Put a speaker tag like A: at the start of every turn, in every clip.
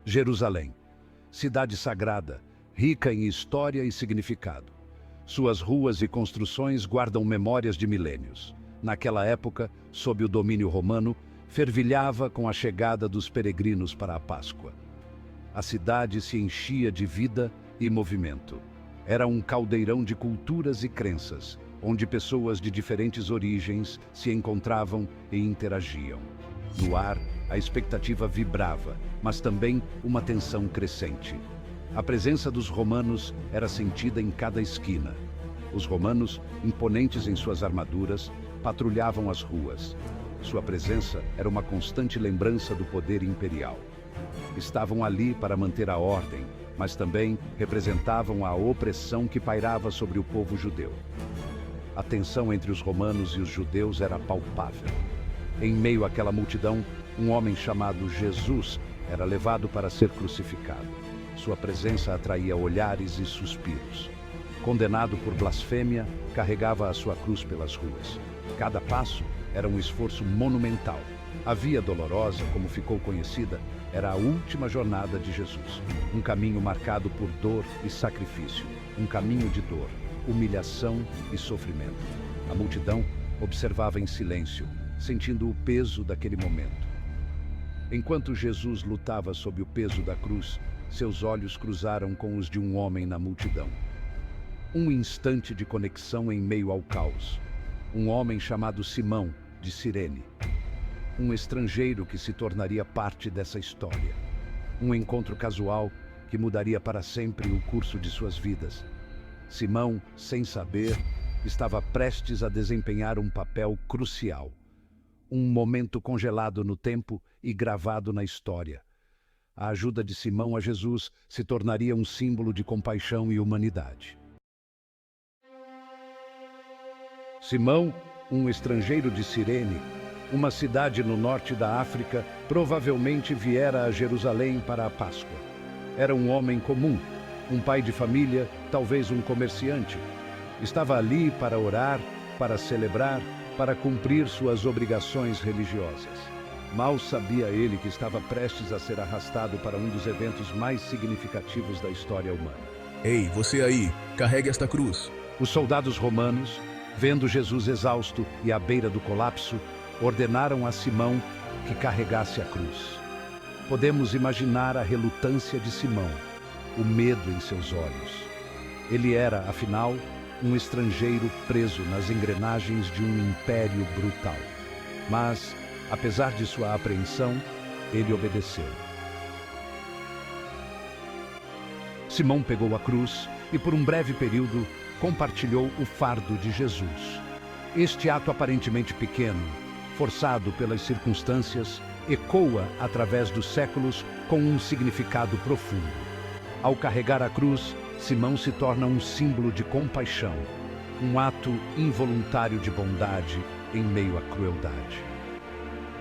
A: Jerusalém, cidade sagrada, rica em história e significado. Suas ruas e construções guardam memórias de milênios. Naquela época, sob o domínio romano, fervilhava com a chegada dos peregrinos para a Páscoa. A cidade se enchia de vida e movimento. Era um caldeirão de culturas e crenças, onde pessoas de diferentes origens se encontravam e interagiam. No ar, a expectativa vibrava, mas também uma tensão crescente. A presença dos romanos era sentida em cada esquina. Os romanos, imponentes em suas armaduras, patrulhavam as ruas. Sua presença era uma constante lembrança do poder imperial. Estavam ali para manter a ordem, mas também representavam a opressão que pairava sobre o povo judeu. A tensão entre os romanos e os judeus era palpável. Em meio àquela multidão, um homem chamado Jesus era levado para ser crucificado. Sua presença atraía olhares e suspiros. Condenado por blasfêmia, carregava a sua cruz pelas ruas. Cada passo era um esforço monumental. A Via Dolorosa, como ficou conhecida, era a última jornada de Jesus. Um caminho marcado por dor e sacrifício. Um caminho de dor, humilhação e sofrimento. A multidão observava em silêncio, sentindo o peso daquele momento. Enquanto Jesus lutava sob o peso da cruz, seus olhos cruzaram com os de um homem na multidão. Um instante de conexão em meio ao caos. Um homem chamado Simão, de Cirene. Um estrangeiro que se tornaria parte dessa história. Um encontro casual que mudaria para sempre o curso de suas vidas. Simão, sem saber, estava prestes a desempenhar um papel crucial. Um momento congelado no tempo e gravado na história. A ajuda de Simão a Jesus se tornaria um símbolo de compaixão e humanidade. Simão, um estrangeiro de Cirene, uma cidade no norte da África, provavelmente viera a Jerusalém para a Páscoa. Era um homem comum, um pai de família, talvez um comerciante. Estava ali para orar, para celebrar, para cumprir suas obrigações religiosas. Mal sabia ele que estava prestes a ser arrastado para um dos eventos mais significativos da história humana.
B: Ei, você aí, carregue esta cruz.
A: Os soldados romanos, vendo Jesus exausto e à beira do colapso, ordenaram a Simão que carregasse a cruz. Podemos imaginar a relutância de Simão, o medo em seus olhos. Ele era, afinal, um estrangeiro preso nas engrenagens de um império brutal. Mas, apesar de sua apreensão, ele obedeceu. Simão pegou a cruz e, por um breve período, compartilhou o fardo de Jesus. Este ato aparentemente pequeno, forçado pelas circunstâncias, ecoa através dos séculos com um significado profundo. Ao carregar a cruz, Simão se torna um símbolo de compaixão, um ato involuntário de bondade em meio à crueldade.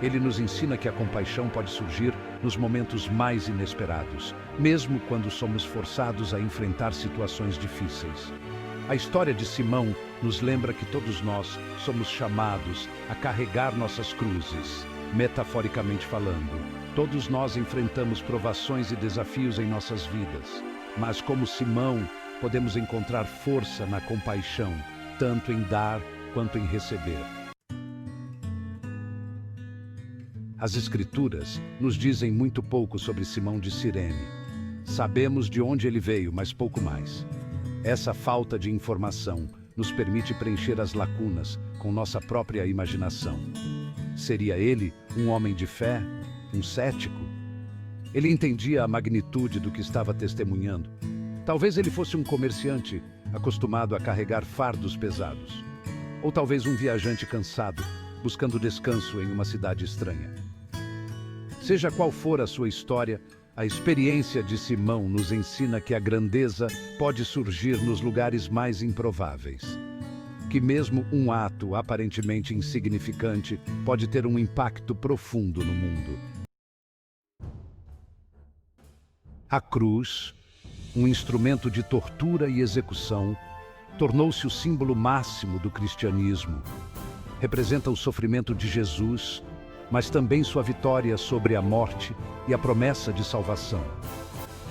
A: Ele nos ensina que a compaixão pode surgir nos momentos mais inesperados, mesmo quando somos forçados a enfrentar situações difíceis. A história de Simão nos lembra que todos nós somos chamados a carregar nossas cruzes, metaforicamente falando. Todos nós enfrentamos provações e desafios em nossas vidas, mas como Simão, podemos encontrar força na compaixão, tanto em dar quanto em receber. As Escrituras nos dizem muito pouco sobre Simão de Cirene. Sabemos de onde ele veio, mas pouco mais. Essa falta de informação nos permite preencher as lacunas com nossa própria imaginação. Seria ele um homem de fé, um cético? Ele entendia a magnitude do que estava testemunhando. Talvez ele fosse um comerciante acostumado a carregar fardos pesados. Ou talvez um viajante cansado, buscando descanso em uma cidade estranha. Seja qual for a sua história, a experiência de Simão nos ensina que a grandeza pode surgir nos lugares mais improváveis. Que mesmo um ato aparentemente insignificante pode ter um impacto profundo no mundo. A cruz, um instrumento de tortura e execução, tornou-se o símbolo máximo do cristianismo. Representa o sofrimento de Jesus, mas também sua vitória sobre a morte e a promessa de salvação.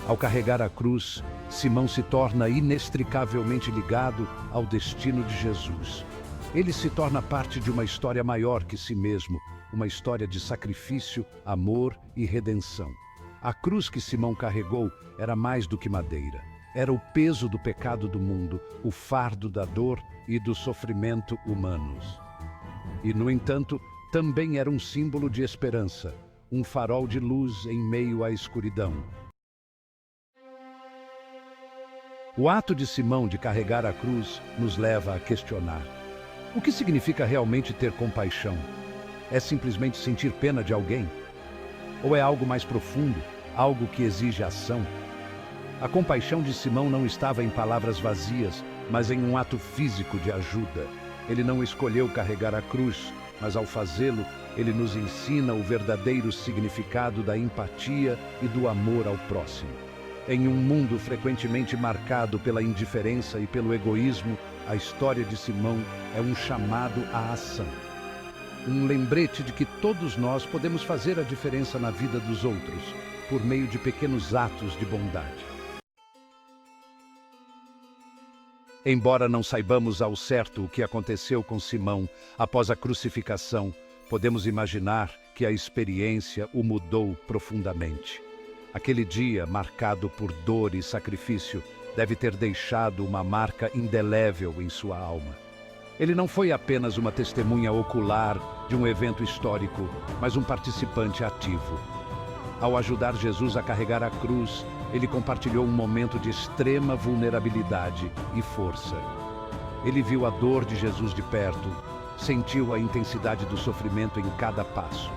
A: Ao carregar a cruz, Simão se torna inextricavelmente ligado ao destino de Jesus. Ele se torna parte de uma história maior que si mesmo, uma história de sacrifício, amor e redenção. A cruz que Simão carregou era mais do que madeira. Era o peso do pecado do mundo, o fardo da dor e do sofrimento humanos. E, no entanto, também era um símbolo de esperança, um farol de luz em meio à escuridão. O ato de Simão de carregar a cruz nos leva a questionar: o que significa realmente ter compaixão? É simplesmente sentir pena de alguém? Ou é algo mais profundo, algo que exige ação? A compaixão de Simão não estava em palavras vazias, mas em um ato físico de ajuda. Ele não escolheu carregar a cruz, mas ao fazê-lo, ele nos ensina o verdadeiro significado da empatia e do amor ao próximo. Em um mundo frequentemente marcado pela indiferença e pelo egoísmo, a história de Simão é um chamado à ação. Um lembrete de que todos nós podemos fazer a diferença na vida dos outros, por meio de pequenos atos de bondade. Embora não saibamos ao certo o que aconteceu com Simão após a crucificação, podemos imaginar que a experiência o mudou profundamente. Aquele dia, marcado por dor e sacrifício, deve ter deixado uma marca indelével em sua alma. Ele não foi apenas uma testemunha ocular de um evento histórico, mas um participante ativo. Ao ajudar Jesus a carregar a cruz, ele compartilhou um momento de extrema vulnerabilidade e força. Ele viu a dor de Jesus de perto, sentiu a intensidade do sofrimento em cada passo.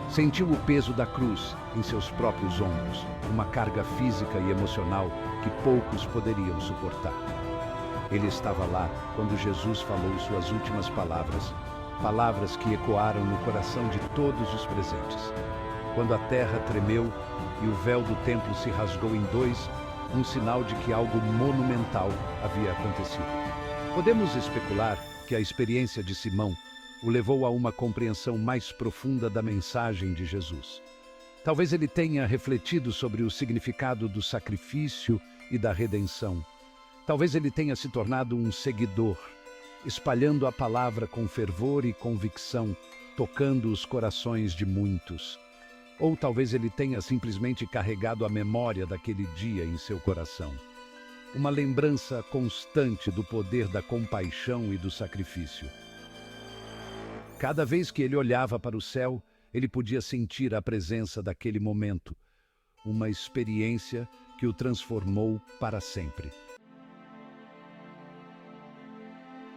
A: Sentiu o peso da cruz em seus próprios ombros, uma carga física e emocional que poucos poderiam suportar. Ele estava lá quando Jesus falou suas últimas palavras, palavras que ecoaram no coração de todos os presentes. Quando a terra tremeu e o véu do templo se rasgou em dois, um sinal de que algo monumental havia acontecido. Podemos especular que a experiência de Simão o levou a uma compreensão mais profunda da mensagem de Jesus. Talvez ele tenha refletido sobre o significado do sacrifício e da redenção. Talvez ele tenha se tornado um seguidor, espalhando a palavra com fervor e convicção, tocando os corações de muitos. Ou talvez ele tenha simplesmente carregado a memória daquele dia em seu coração. Uma lembrança constante do poder da compaixão e do sacrifício. Cada vez que ele olhava para o céu, ele podia sentir a presença daquele momento, uma experiência que o transformou para sempre.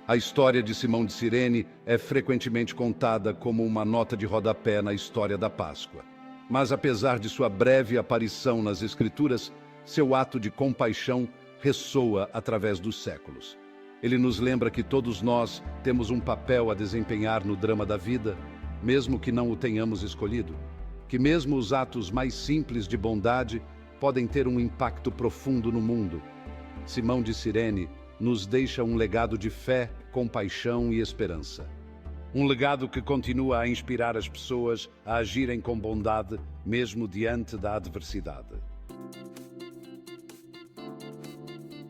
A: A história de Simão de Cirene é frequentemente contada como uma nota de rodapé na história da Páscoa. Mas apesar de sua breve aparição nas Escrituras, seu ato de compaixão ressoa através dos séculos. Ele nos lembra que todos nós temos um papel a desempenhar no drama da vida, mesmo que não o tenhamos escolhido. Que mesmo os atos mais simples de bondade podem ter um impacto profundo no mundo. Simão de Cirene nos deixa um legado de fé, compaixão e esperança. Um legado que continua a inspirar as pessoas a agirem com bondade, mesmo diante da adversidade.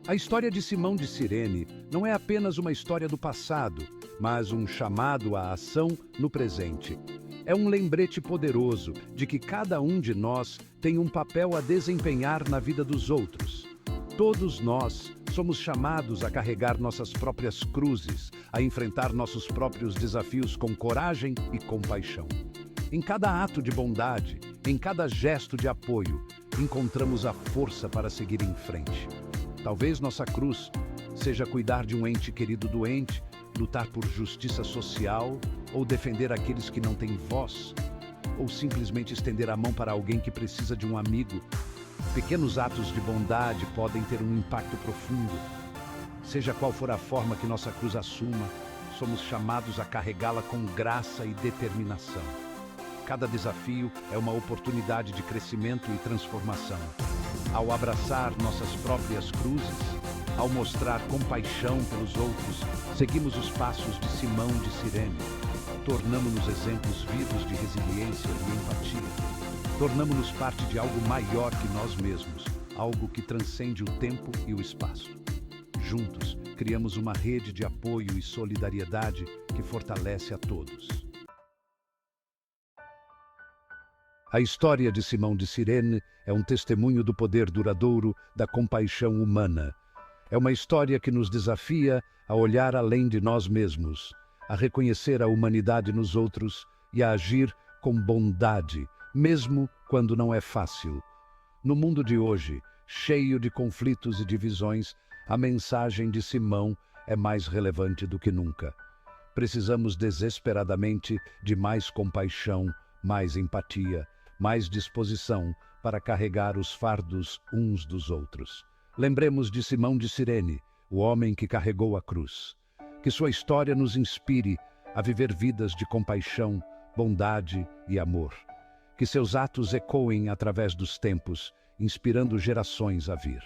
A: A história de Simão de Cirene não é apenas uma história do passado, mas um chamado à ação no presente. É um lembrete poderoso de que cada um de nós tem um papel a desempenhar na vida dos outros. Todos nós somos chamados a carregar nossas próprias cruzes, a enfrentar nossos próprios desafios com coragem e compaixão. Em cada ato de bondade, em cada gesto de apoio, encontramos a força para seguir em frente. Talvez nossa cruz seja cuidar de um ente querido doente, lutar por justiça social ou defender aqueles que não têm voz, ou simplesmente estender a mão para alguém que precisa de um amigo. Pequenos atos de bondade podem ter um impacto profundo. Seja qual for a forma que nossa cruz assuma, somos chamados a carregá-la com graça e determinação. Cada desafio é uma oportunidade de crescimento e transformação. Ao abraçar nossas próprias cruzes, ao mostrar compaixão pelos outros, seguimos os passos de Simão de Cirene. tornamo-nos exemplos vivos de resiliência e empatia. Tornamo-nos parte de algo maior que nós mesmos, algo que transcende o tempo e o espaço. Juntos, criamos uma rede de apoio e solidariedade que fortalece a todos. A história de Simão de Cirene é um testemunho do poder duradouro da compaixão humana. É uma história que nos desafia a olhar além de nós mesmos, a reconhecer a humanidade nos outros e a agir com bondade, mesmo quando não é fácil. No mundo de hoje, cheio de conflitos e divisões, a mensagem de Simão é mais relevante do que nunca. Precisamos desesperadamente de mais compaixão, mais empatia, mais disposição para carregar os fardos uns dos outros. Lembremos de Simão de Cirene, o homem que carregou a cruz. Que sua história nos inspire a viver vidas de compaixão, bondade e amor. Que seus atos ecoem através dos tempos, inspirando gerações a vir.